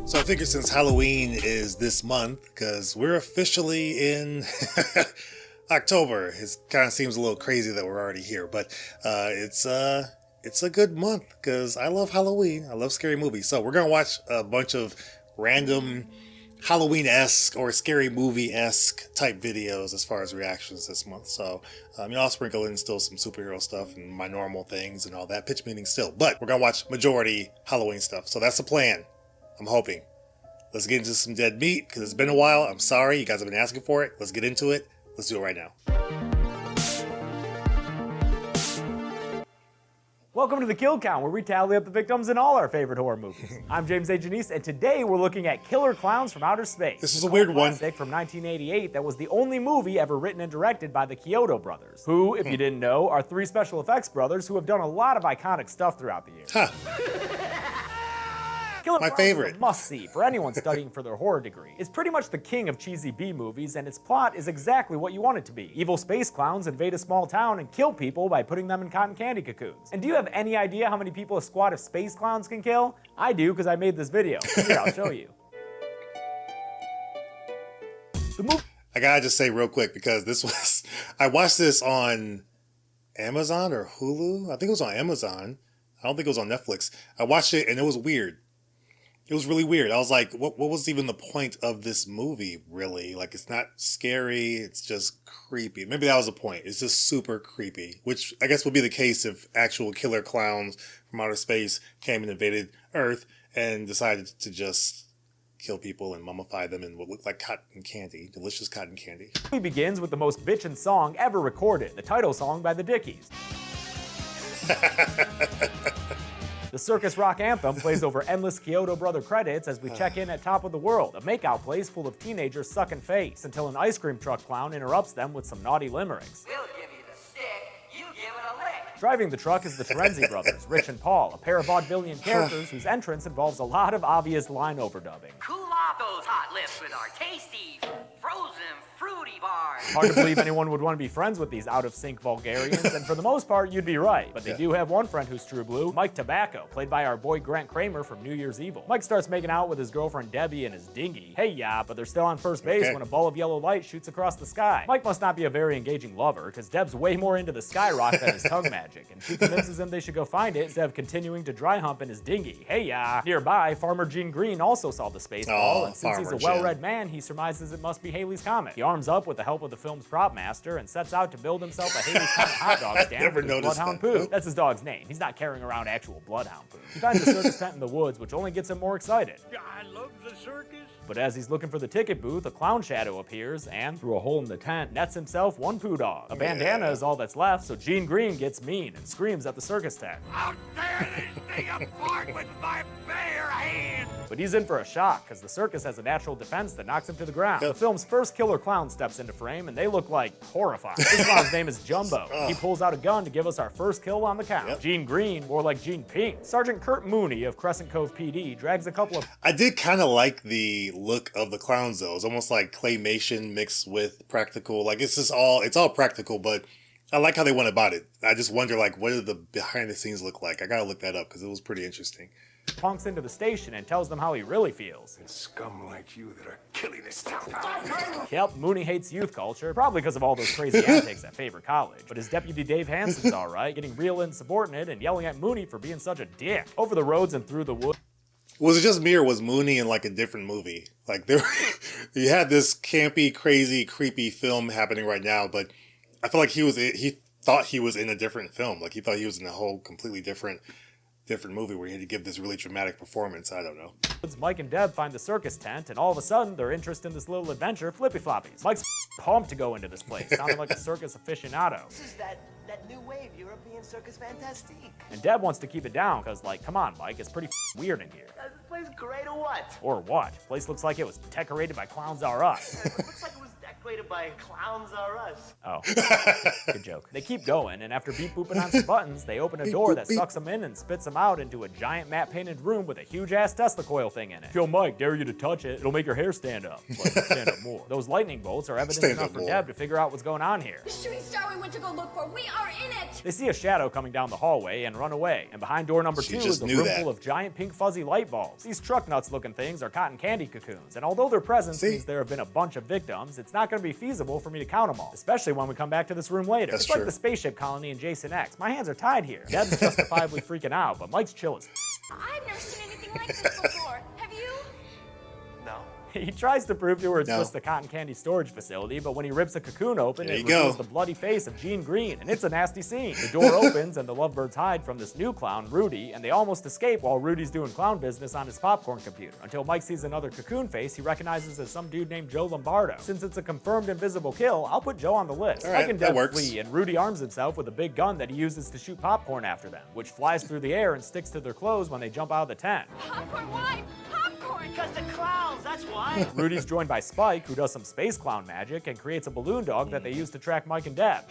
So I figure since Halloween is this month, because we're officially in October, it kind of seems a little crazy that we're already here, but it's a good month because I love Halloween. I love scary movies. So we're gonna watch a bunch of random Halloween-esque or scary movie-esque type videos as far as reactions this month. So, I'll sprinkle in still some superhero stuff and my normal things and all that, pitch meetings still. But we're going to watch majority Halloween stuff. So that's the plan. I'm hoping. Let's get into some dead meat because it's been a while. I'm sorry. You guys have been asking for it. Let's get into it. Let's do it right now. Welcome to the Kill Count, where we tally up the victims in all our favorite horror movies. I'm James A. Janice, and today we're looking at Killer Klowns from Outer Space. This is a weird one. From 1988 that was the only movie ever written and directed by the Kyoto brothers, who, if you didn't know, are three special effects brothers who have done a lot of iconic stuff throughout the years. Huh. Killer My Klowns favorite. is a must-see for anyone studying for their horror degree. It's pretty much the king of cheesy B-movies, and its plot is exactly what you want it to be. Evil space clowns invade a small town and kill people by putting them in cotton candy cocoons. And do you have any idea how many people a squad of space clowns can kill? I do, because I made this video. Here, I'll show you. I gotta just say real quick because I watched this on Amazon or Hulu. I think it was on Amazon. I don't think it was on Netflix. I watched it and it was weird. It was really weird. I was like, what was even the point of this movie, really? Like, it's not scary. It's just creepy. Maybe that was the point. It's just super creepy, which I guess would be the case if actual killer clowns from outer space came and invaded Earth and decided to just kill people and mummify them in what looked like cotton candy, delicious cotton candy. The movie begins with the most bitchin' song ever recorded, the title song by the Dickies. The circus rock anthem plays over endless Kyoto brother credits as we check in at Top of the World, a makeout place full of teenagers sucking face, until an ice cream truck clown interrupts them with some naughty limericks. We'll give you the stick, you give it a lick. Driving the truck is the Terenzi brothers, Rich and Paul, a pair of vaudevillian characters whose entrance involves a lot of obvious line overdubbing. Cool off those hot lips with our tasty, frozen, fruity bars. Hard to believe anyone would want to be friends with these out-of-sync vulgarians, and for the most part, you'd be right. But they do have one friend who's true blue, Mike Tobacco, played by our boy Grant Kramer from New Year's Evil. Mike starts making out with his girlfriend Debbie in his dinghy. Hey ya, but they're still on first base when a ball of yellow light shoots across the sky. Mike must not be a very engaging lover, because Deb's way more into the sky rock than his tongue magic, and she convinces him they should go find it instead of continuing to dry hump in his dinghy. Hey ya. Nearby, Farmer Gene Green also saw the space ball, and since he's a well-read man, he surmises it must be Haley's Comet. He arms up with the help of the film's prop master and sets out to build himself a Haley's Comet hot dog stand with bloodhound poo. That's his dog's name. He's not carrying around actual bloodhound poo. He finds a circus tent in the woods, which only gets him more excited. I love the circus. But as he's looking for the ticket booth, a clown shadow appears and, through a hole in the tent, nets himself one poo dog. A bandana is all that's left, so Gene Green gets mean and screams at the circus tent. I'll tear this thing apart with my bare hands. But he's in for a shock, because the circus has a natural defense that knocks him to the ground. The film's first killer clown steps into frame, and they look like horrifying. This clown's name is Jumbo. He pulls out a gun to give us our first kill on the count. Gene Green, more like Gene Pink. Sergeant Kurt Mooney of Crescent Cove PD drags a couple of... I did kind of like the look of the clowns, though. It's almost like claymation mixed with practical. Like, it's all practical, but I like how they went about it. I just wonder, like, what did the behind the scenes look like? I gotta look that up, because it was pretty interesting. Punks into the station and tells them how he really feels. It's scum like you that are killing this town. Yep, Mooney hates youth culture, probably because of all those crazy antics at favorite college. But his deputy Dave Hansen's alright, getting real insubordinate and yelling at Mooney for being such a dick. Over the roads and through the woods. Was it just me, or was Mooney in like a different movie? Like you had this campy, crazy, creepy film happening right now, but I feel like he thought he was in a different film. Like he thought he was in a whole completely different movie where he had to give this really dramatic performance. I don't know. Mike and Deb find the circus tent, and all of a sudden, their interest in this little adventure flippy floppies. Mike's pumped to go into this place, sounding like a circus aficionado. This is that new wave European circus fantastique. And Deb wants to keep it down, because, like, come on, Mike, it's pretty weird in here. This place great or what? Or what? Place looks like it was decorated by Clowns R Us. It looks like it was decorated Equated by Clowns Are Us. Oh, good joke. They keep going, and after beep booping on some buttons, they open a door that sucks them in and spits them out into a giant matte-painted room with a huge-ass Tesla coil thing in it. Yo, Mike, dare you to touch it. It'll make your hair stand up. Like, stand up more. Those lightning bolts are evidence enough for Deb to figure out what's going on here. The shooting star we went to go look for. We are in it. They see a shadow coming down the hallway and run away. And behind door number 2 is a room full of giant pink fuzzy light bulbs. These truck nuts looking things are cotton candy cocoons. And although their presence means there have been a bunch of victims, it's not going to be feasible for me to count them all. Especially when we come back to this room later. It's like the spaceship colony in Jason X. My hands are tied here. Deb's justifiably freaking out, but Mike's chill as I've never seen anything like this before. Have you? No. He tries to prove to her it's just a cotton candy storage facility, but when he rips a cocoon open, it reveals the bloody face of Gene Green, and it's a nasty scene. The door opens, and the lovebirds hide from this new clown, Rudy, and they almost escape while Rudy's doing clown business on his popcorn computer. Until Mike sees another cocoon face he recognizes as some dude named Joe Lombardo. Since it's a confirmed invisible kill, I'll put Joe on the list. Mike and Deb flee, and Rudy arms himself with a big gun that he uses to shoot popcorn after them, which flies through the air and sticks to their clothes when they jump out of the tent. Popcorn? Why? Popcorn? Because the clowns, that's why. Rudy's joined by Spike, who does some space clown magic and creates a balloon dog that they use to track Mike and Deb.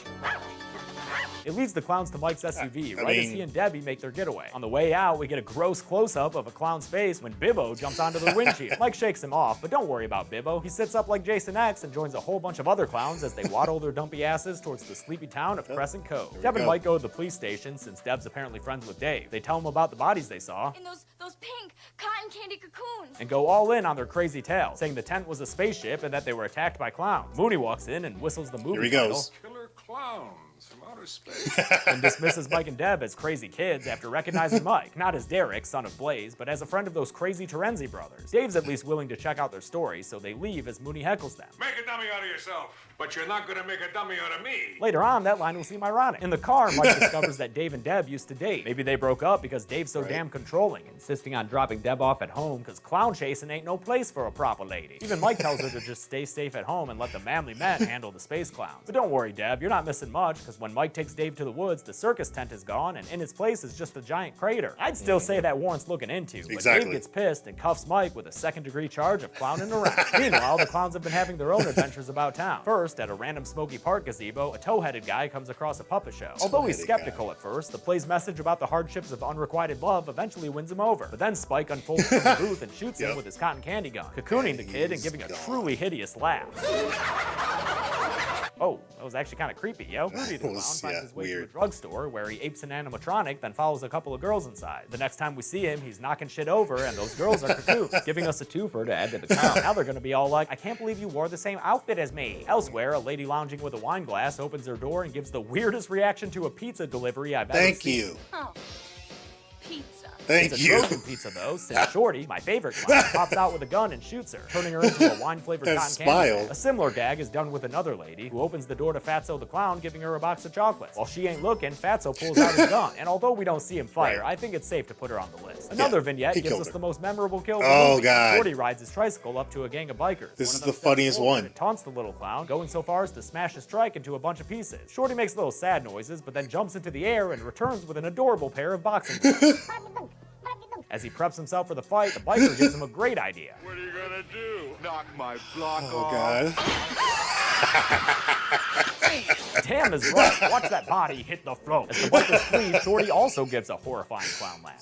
It leads the clowns to Mike's SUV, as he and Debbie make their getaway. On the way out, we get a gross close-up of a clown's face when Bibbo jumps onto the windshield. Mike shakes him off, but don't worry about Bibbo. He sits up like Jason X and joins a whole bunch of other clowns as they waddle their dumpy asses towards the sleepy town of Crescent Cove. Deb and Mike go to the police station since Deb's apparently friends with Dave. They tell him about the bodies they saw. And those pink cotton candy cocoons. And go all in on their crazy tale, saying the tent was a spaceship and that they were attacked by clowns. Mooney walks in and whistles the movie Here he goes. Killer clowns from outer space. And dismisses Mike and Deb as crazy kids after recognizing Mike, not as Derek, son of Blaze, but as a friend of those crazy Terenzi brothers. Dave's at least willing to check out their story, so they leave as Mooney heckles them. Make a dummy out of yourself, but you're not gonna make a dummy out of me. Later on, that line will seem ironic. In the car, Mike discovers that Dave and Deb used to date. Maybe they broke up because Dave's so damn controlling, insisting on dropping Deb off at home because clown chasing ain't no place for a proper lady. Even Mike tells her to just stay safe at home and let the manly men handle the space clowns. But don't worry, Deb, you're not missing much, because when Mike takes Dave to the woods, the circus tent is gone, and in its place is just a giant crater. I'd still say that warrants looking into, but Dave gets pissed and cuffs Mike with a second-degree charge of clowning around. Meanwhile, the clowns have been having their own adventures about town. First, at a random Smoky Park gazebo, a toe-headed guy comes across a puppet show. Although he's skeptical at first, the play's message about the hardships of unrequited love eventually wins him over. But then Spike unfolds from the booth and shoots him with his cotton candy gun, cocooning the kid and giving a truly hideous laugh. Oh, that was actually kind of creepy, yo. Rudy the clown finds his way to a drugstore where he apes an animatronic, then follows a couple of girls inside. The next time we see him, he's knocking shit over, and those girls are cocoons, giving us a twofer to add to the count. Now they're gonna be all like, I can't believe you wore the same outfit as me. Elsewhere, a lady lounging with a wine glass opens her door and gives the weirdest reaction to a pizza delivery I've ever seen. Thank you. Oh, pizza. Thank It's you. a frozen pizza, though, since Shorty, my favorite clown, pops out with a gun and shoots her, turning her into a wine-flavored cotton candy. A similar gag is done with another lady, who opens the door to Fatso the clown, giving her a box of chocolates. While she ain't looking, Fatso pulls out his gun, and although we don't see him fire, I think it's safe to put her on the list. Another vignette gives us the most memorable kill of the movie. Shorty rides his tricycle up to a gang of bikers. This is the funniest one. It taunts the little clown, going so far as to smash his trike into a bunch of pieces. Shorty makes little sad noises, but then jumps into the air and returns with an adorable pair of boxing gloves. As he preps himself for the fight, the biker gives him a great idea. What are you gonna do? Knock my block off? Oh, God. Tam is right. Watch that body hit the floor. As the bikers flee, Shorty also gives a horrifying clown laugh.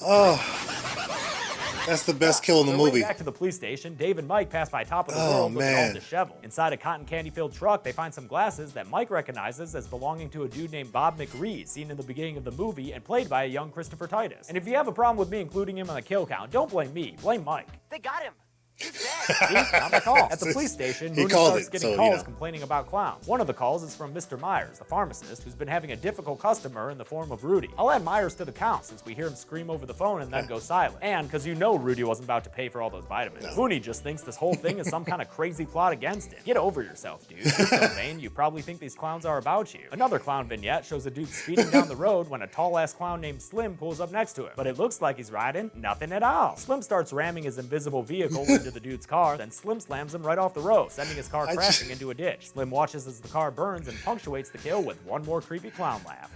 That's the best kill in the movie. Back to the police station, Dave and Mike pass by top of the world looking all disheveled. Inside a cotton candy-filled truck, they find some glasses that Mike recognizes as belonging to a dude named Bob McRee, seen in the beginning of the movie and played by a young Christopher Titus. And if you have a problem with me including him on the kill count, don't blame me, blame Mike. They got him. He's dead. See, not my call. At the police station, Mooney starts getting calls complaining about clowns. One of the calls is from Mr. Myers, the pharmacist, who's been having a difficult customer in the form of Rudy. I'll add Myers to the count since we hear him scream over the phone and then go silent. And because you know Rudy wasn't about to pay for all those vitamins. Mooney just thinks this whole thing is some kind of crazy plot against him. Get over yourself, dude. You're so vain, you probably think these clowns are about you. Another clown vignette shows a dude speeding down the road when a tall-ass clown named Slim pulls up next to him. But it looks like he's riding nothing at all. Slim starts ramming his invisible vehicle into the dude's car, then Slim slams him right off the road, sending his car crashing into a ditch. Slim watches as the car burns and punctuates the kill with one more creepy clown laugh.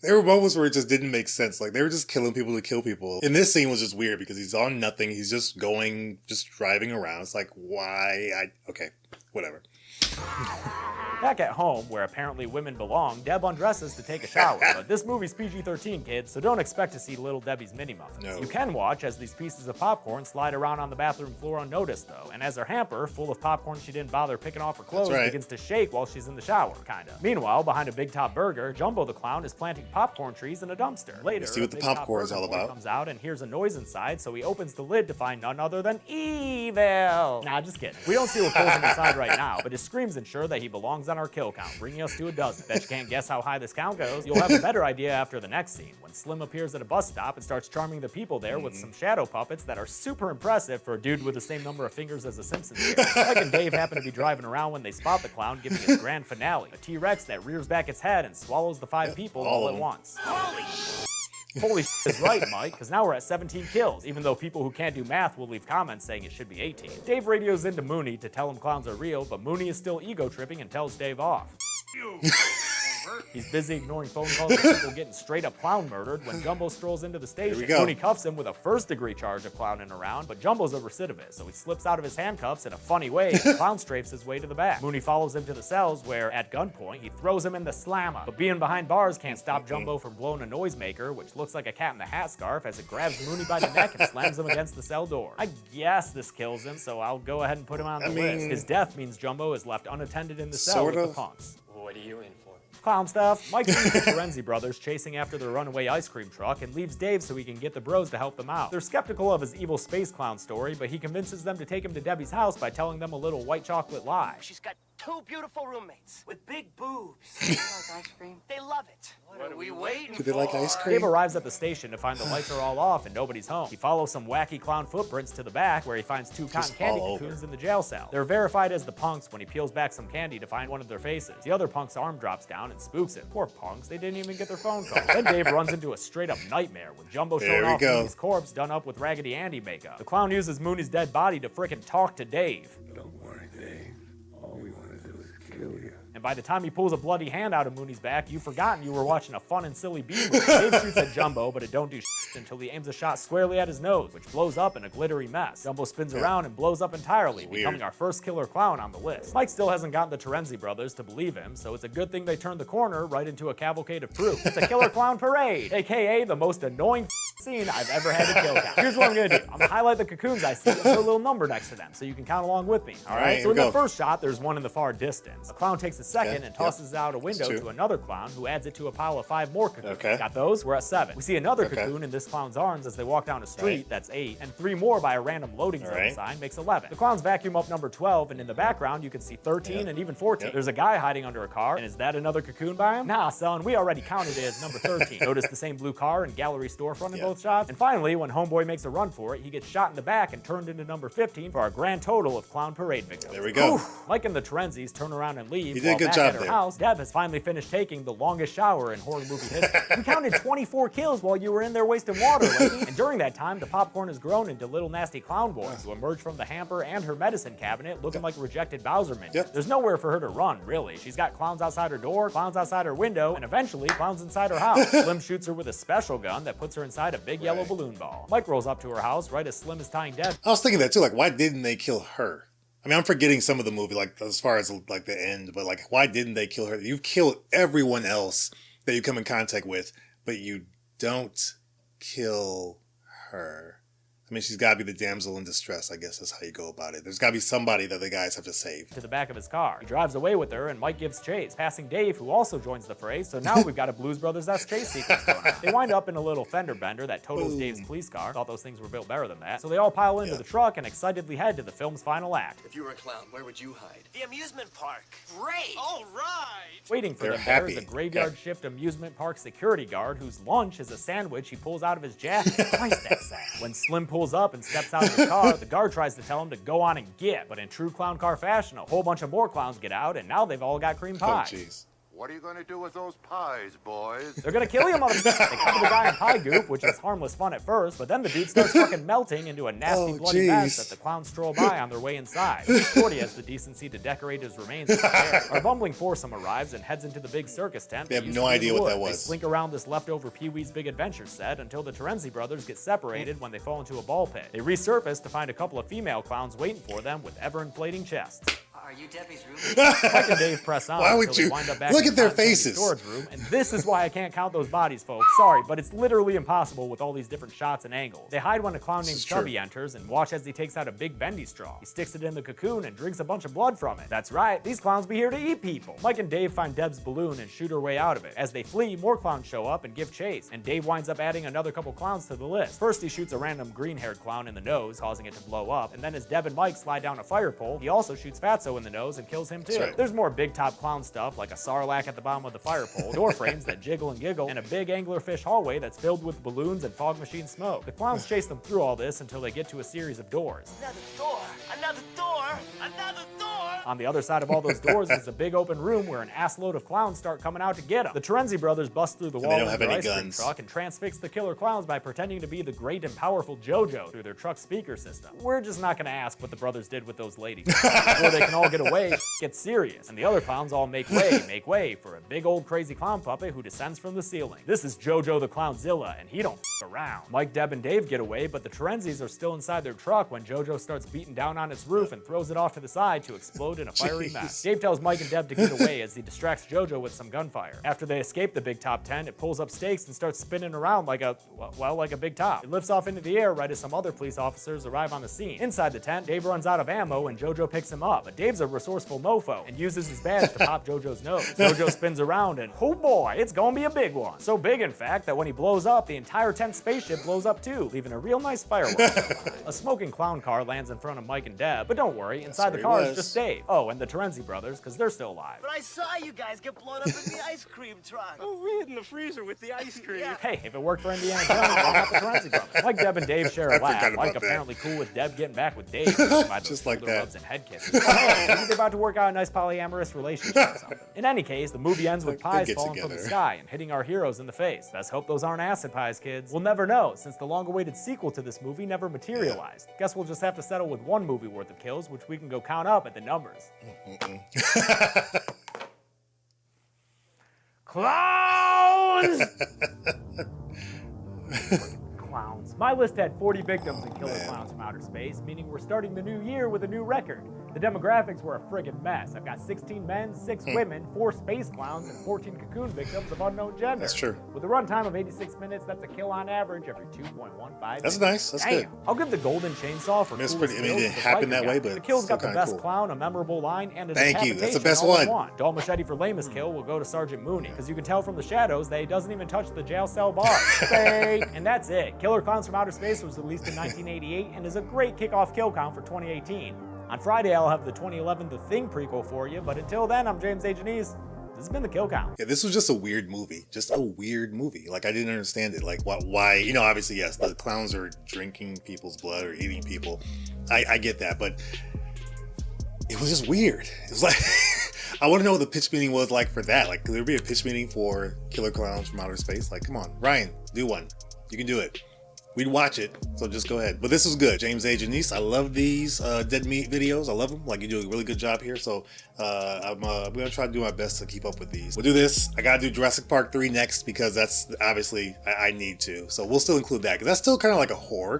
There were moments where it just didn't make sense. Like, they were just killing people to kill people. And this scene was just weird because he's on nothing. He's just driving around. It's like, why? Okay, whatever. Back at home, where apparently women belong, Deb undresses to take a shower. But this movie's PG-13, kids, so don't expect to see Little Debbie's mini muffins. No. You can watch as these pieces of popcorn slide around on the bathroom floor unnoticed, though, and as her hamper, full of popcorn she didn't bother picking off her clothes, begins to shake while she's in the shower, kinda. Meanwhile, behind a Big Top Burger, Jumbo the Clown is planting popcorn trees in a dumpster. Later, see what the Big Top popcorn is Burger all boy about. comes out and hears a noise inside, so he opens the lid to find none other than evil. Nah, just kidding. We don't see what pulls him inside right now, but his screams ensure that he belongs on our kill count, bringing us to a dozen. Bet you can't guess how high this count goes. You'll have a better idea after the next scene, when Slim appears at a bus stop and starts charming the people there with some shadow puppets that are super impressive for a dude with the same number of fingers as a Simpsons character. Mike and Dave happen to be driving around when they spot the clown giving his grand finale, a T-Rex that rears back its head and swallows the 5 people all at once. Holy is right, Mike, because now we're at 17 kills, even though people who can't do math will leave comments saying it should be 18. Dave radios into Mooney to tell him clowns are real, but Mooney is still ego-tripping and tells Dave off. He's busy ignoring phone calls of people getting straight up clown murdered when Jumbo strolls into the station. Mooney cuffs him with a first-degree charge of clowning around, but Jumbo's a recidivist, so he slips out of his handcuffs in a funny way and clown strafes his way to the back. Mooney follows him to the cells where, at gunpoint, he throws him in the slammer. But being behind bars can't stop Jumbo from blowing a noisemaker, which looks like a cat in the hat scarf as it grabs Mooney by the neck and slams him against the cell door. I guess this kills him, so I'll go ahead and put him on the list. His death means Jumbo is left unattended in the cell with the punks. What are you in for? Clown stuff. Mike sees the Terenzi brothers chasing after their runaway ice cream truck and leaves Dave so he can get the bros to help them out. They're skeptical of his evil space clown story, but he convinces them to take him to Debbie's house by telling them a little white chocolate lie. She's got 2 beautiful roommates with big boobs. They like ice cream? They love it. What are we waiting for? Do they like ice cream? Dave arrives at the station to find the lights are all off and nobody's home. He follows some wacky clown footprints to the back where he finds 2 cotton candy cocoons in the jail cell. They're verified as the punks when he peels back some candy to find one of their faces. The other punk's arm drops down and spooks him. Poor punks, they didn't even get their phone call. Then Dave runs into a straight up nightmare with Jumbo showing off Mooney's corpse done up with Raggedy Andy makeup. The clown uses Mooney's dead body to frickin' talk to Dave. Don't worry, Dave. All we want to do is kill you. And by the time he pulls a bloody hand out of Mooney's back, you've forgotten you were watching a fun and silly B-movie. Dave shoots at Jumbo, but it don't do shit until he aims a shot squarely at his nose, which blows up in a glittery mess. Jumbo spins around and blows up entirely, becoming our first killer clown on the list. Mike still hasn't gotten the Terenzi brothers to believe him, so it's a good thing they turned the corner right into a cavalcade of proof. It's a killer clown parade, aka the most annoying scene I've ever had to kill count. Here's what I'm gonna do. I'm gonna highlight the cocoons I see and put a little number next to them so you can count along with me. Alright, so in the first shot, there's one in the far distance. A clown takes a second and tosses out a window to another clown who adds it to a pile of 5 more cocoons. Got those? We're at 7. We see another cocoon in this clown's arms as they walk down a street, that's 8, and 3 more by a random loading zone sign makes 11. The clowns vacuum up number 12, and in the background you can see 13 and even 14. There's a guy hiding under a car, and is that another cocoon by him? Nah, son, we already counted it as number 13. Notice the same blue car and gallery storefront in both shots? And finally, when Homeboy makes a run for it, he gets shot in the back and turned into number 15 for our grand total of clown parade victims. There we go. Mike and the Terenzis turn around and leave. You did a good job at her house, Deb has finally finished taking the longest shower in horror movie history. We counted 24 kills while you were in there wasting water, lady. And during that time, the popcorn has grown into little nasty clown boys who emerge from the hamper and her medicine cabinet looking like rejected Bowser minions. There's nowhere for her to run, really. She's got clowns outside her door, clowns outside her window, and eventually clowns inside her house. Slim shoots her with a special gun that puts her inside a big yellow balloon ball. Mike rolls up to her house right as Slim is tying Deb. I was thinking that too, like, why didn't they kill her? I mean, I'm forgetting some of the movie, like, as far as, like, the end, but, like, why didn't they kill her? You've killed everyone else that you come in contact with, but you don't kill her. I mean, she's got to be the damsel in distress, I guess that's how you go about it. There's got to be somebody that the guys have to save. To the back of his car. He drives away with her, and Mike gives chase, passing Dave, who also joins the fray, so now we've got a Blues Brothers-esque chase sequence going on. They wind up in a little fender bender that totals Dave's police car. Thought those things were built better than that. So they all pile into the truck and excitedly head to the film's final act. If you were a clown, where would you hide? The amusement park. Great. All right. Waiting for them there is a graveyard shift amusement park security guard whose lunch is a sandwich he pulls out of his jacket. Twice that sad. When Slim pulls up and steps out of his car, the guard tries to tell him to go on and get, but in true clown car fashion, a whole bunch of more clowns get out, and now they've all got cream pie. Oh, jeez. What are you going to do with those pies, boys? They're gonna kill you, motherfucker. They cover the guy in pie goop, which is harmless fun at first, but then the dude starts fucking melting into a nasty bloody mess that the clowns stroll by on their way inside. Shorty has the decency to decorate his remains with hair. Our bumbling foursome arrives and heads into the big circus tent. They have no idea what that was. They slink around this leftover Pee-wee's Big Adventure set until the Terenzi brothers get separated when they fall into a ball pit. They resurface to find a couple of female clowns waiting for them with ever-inflating chests. Are you Debbie's roommate? Mike and Dave press on Why would until you? they wind up back Look in at their Cotton Candy faces. storage room, and this is why I can't count those bodies, folks. Sorry, but it's literally impossible with all these different shots and angles. They hide when a clown named is Chubby true. enters and watch as he takes out a big bendy straw. He sticks it in the cocoon and drinks a bunch of blood from it. That's right, these clowns be here to eat people. Mike and Dave find Deb's balloon and shoot her way out of it. As they flee, more clowns show up and give chase, and Dave winds up adding another couple clowns to the list. First, he shoots a random green-haired clown in the nose, causing it to blow up, and then as Deb and Mike slide down a fire pole, he also shoots Fatso in the nose and kills him too. right. There's more big top clown stuff like a sarlacc at the bottom of the fire pole, door frames that jiggle and giggle, and a big anglerfish hallway that's filled with balloons and fog machine smoke. The clowns chase them through all this until they get to a series of doors. Another door! Another door! Another door! On the other side of all those doors is a big open room where an assload of clowns start coming out to get them. The Terenzi brothers bust through the wall they don't in have their any ice cream guns. truck and transfix the killer clowns by pretending to be the great and powerful JoJo through their truck's speaker system. We're just not gonna ask what the brothers did with those ladies. Before they can all get away, get serious, and the other clowns all make way for a big old crazy clown puppet who descends from the ceiling. This is JoJo the Clownzilla, and he don't around. Mike, Deb, and Dave get away, but the Terenzis are still inside their truck when JoJo starts beating down on its roof and throws it off to the side to explode in a fiery mess. Dave tells Mike and Deb to get away as he distracts JoJo with some gunfire. After they escape the big top tent, it pulls up stakes and starts spinning around like a big top. It lifts off into the air right as some other police officers arrive on the scene. Inside the tent, Dave runs out of ammo and JoJo picks him up, but Dave's a resourceful mofo and uses his badge to pop JoJo's nose. JoJo spins around and, oh boy, it's gonna be a big one. So big, in fact, that when he blows up, the entire tent spaceship blows up too, leaving a real nice firework. A smoking clown car lands in front of Mike and Deb, but don't worry, inside the car is just Dave. Oh, and the Terenzi brothers, because they're still alive. But I saw you guys get blown up in the ice cream truck. Oh, we hid in the freezer with the ice cream. Yeah. Hey, if it worked for Indiana Jones, why not the Terenzi brothers? Like Deb and Dave share a laugh. forgot Mike about that. apparently cool with Deb getting back with Dave. By Just those like shoulder that. rubs and head kisses. Hey, maybe they're about to work out a nice polyamorous relationship or something. In any case, the movie ends with They pies get falling from the together. sky and hitting our heroes in the face. Let's hope those aren't acid pies, kids. We'll never know, since the long-awaited sequel to this movie never materialized. Guess we'll just have to settle with one movie worth of kills, which we can go count up at the numbers. Clowns! Clowns. My list had 40 victims in Killer Clowns from Outer Space, meaning we're starting the new year with a new record. The demographics were a friggin' mess. I've got 16 men, 6 women, 4 space clowns, and 14 cocoon victims of unknown gender. That's true. With a runtime of 86 minutes, that's a kill on average every 2.15 That's minutes. nice. That's Damn. good. I'll give the Golden Chainsaw for I mean, it's coolest pretty- I mean, it kills didn't to happen Biker that Guy. way, but the kill's it's got still the kinda best cool. clown, a memorable line, and a Thank you. That's the decapitation best all in one. Dull Machete for lamest kill will go to Sergeant Mooney, because you can tell from the shadows that he doesn't even touch the jail cell bar. Fake. And that's it. Killer Clowns from Outer Space was released in 1988 and is a great kickoff kill count for 2018. On Friday, I'll have the 2011 The Thing prequel for you, but until then, I'm James A. Janice. This has been the Kill Count. Yeah, this was just a weird movie. Just a weird movie. Like, I didn't understand it. Like, why? You know, obviously, yes, the clowns are drinking people's blood or eating people. I get that, but it was just weird. It was like, I want to know what the pitch meeting was like for that. Like, could there be a pitch meeting for Killer Clowns from Outer Space? Like, come on, Ryan, do one. You can do it. We'd watch it, so just go ahead. But this was good. James A. Janice, I love these Dead Meat videos. I love them. Like, you do a really good job here. So I'm going to try to do my best to keep up with these. We'll do this. I got to do Jurassic Park 3 next because that's obviously, I need to. So we'll still include that because that's still kind of like a horror,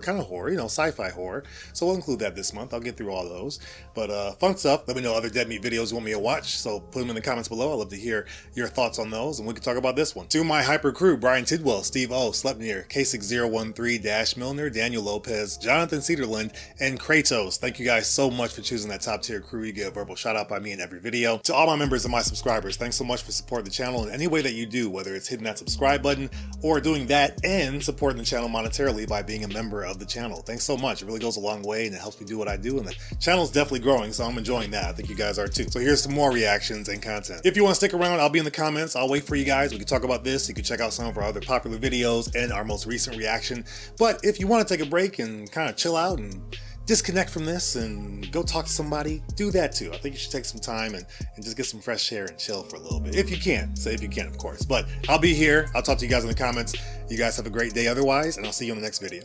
you know, sci-fi horror. So we'll include that this month. I'll get through all those. But fun stuff. Let me know other Dead Meat videos you want me to watch. So put them in the comments below. I'd love to hear your thoughts on those. And we can talk about this one. To my hyper crew, Brian Tidwell, Steve O, Slepnir, K6013-Milner, Daniel Lopez, Jonathan Cedarland, and Kratos. Thank you guys so much for choosing that top tier crew. You get a verbal shout out by me in every video. To all my members and my subscribers, thanks so much for supporting the channel in any way that you do, whether it's hitting that subscribe button or doing that and supporting the channel monetarily by being a member of the channel. Thanks so much. It really goes a long way and it helps me do what I do, and the channel's definitely growing, so I'm enjoying that. I think you guys are too. So here's some more reactions and content. If you want to stick around, I'll be in the comments. I'll wait for you guys. We can talk about this. You can check out some of our other popular videos and our most recent reaction. But if you want to take a break and kind of chill out and disconnect from this and go talk to somebody, do that too. I think you should take some time and just get some fresh air and chill for a little bit. If you can. Say if you can, of course. But I'll be here. I'll talk to you guys in the comments. You guys have a great day otherwise, and I'll see you on the next video.